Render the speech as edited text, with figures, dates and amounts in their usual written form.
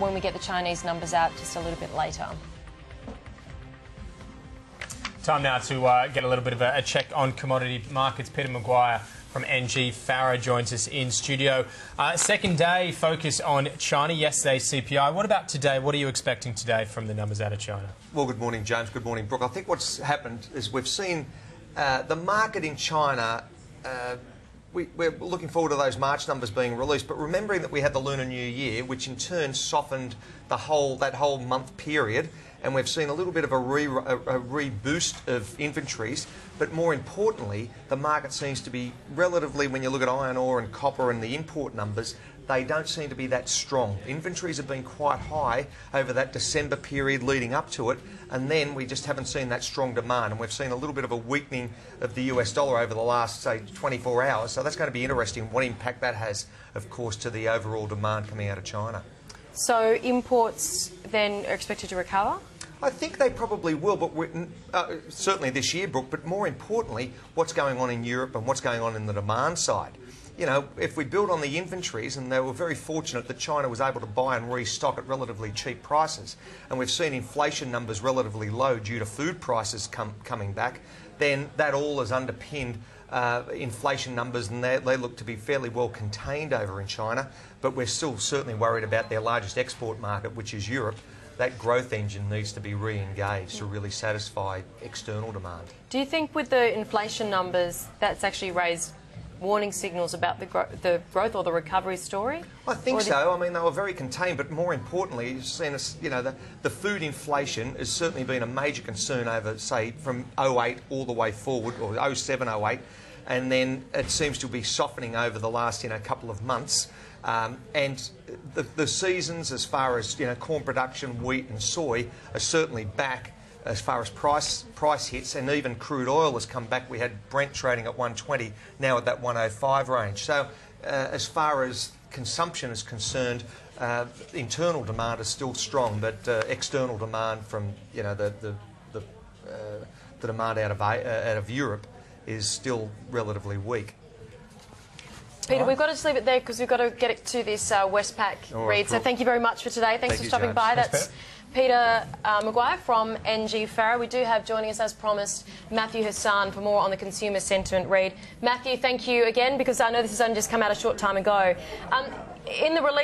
when we get the Chinese numbers out just a little bit later. Time now to get a little bit of a check on commodity markets. Peter McGuire from McGuire joins us in studio. Second day focus on China. Yesterday's CPI. What about today? What are you expecting today from the numbers out of China? Well, good morning, James. Good morning, Brooke. I think what's happened is we've seen the market in China. We're looking forward to those March numbers being released, but remembering that we had the Lunar New Year, which in turn softened that whole month period, and we've seen a little bit of a reboost of inventories. But more importantly, the market seems to be relatively, when you look at iron ore and copper and the import numbers, they don't seem to be that strong. Inventories have been quite high over that December period leading up to it, and then we just haven't seen that strong demand. And we've seen a little bit of a weakening of the US dollar over the last, say, 24 hours. So that's going to be interesting, what impact that has, of course, to the overall demand coming out of China. So imports then are expected to recover? I think they probably will, but certainly this year, Brooke, but more importantly, what's going on in Europe and what's going on in the demand side. You know, if we build on the inventories, and they were very fortunate that China was able to buy and restock at relatively cheap prices, and we've seen inflation numbers relatively low due to food prices coming back, then that all has underpinned inflation numbers, and they look to be fairly well contained over in China. But we're still certainly worried about their largest export market, which is Europe. That growth engine needs to be re-engaged to really satisfy external demand. Do you think with the inflation numbers that's actually raised warning signals about the growth or the recovery story? I think so. I mean, they were very contained, but more importantly, you've seen us, you know, the food inflation has certainly been a major concern over, say, from 08 all the way forward, or 07, 08, and then it seems to be softening over the last, couple of months. And the seasons, as far as corn production, wheat and soy, are certainly back as far as price hits, and even crude oil has come back. We had Brent trading at 120, now at that 105 range. So as far as consumption is concerned, internal demand is still strong, but external demand from the demand out of Europe is still relatively weak. Peter, we've got to just leave it there because we've got to get it to this Westpac read. So thank you very much for today. Thanks for stopping by. That's Peter McGuire from McGuire. We do have joining us, as promised, Matthew Hassan for more on the consumer sentiment read. Matthew, thank you again, because I know this has only just come out a short time ago. In the release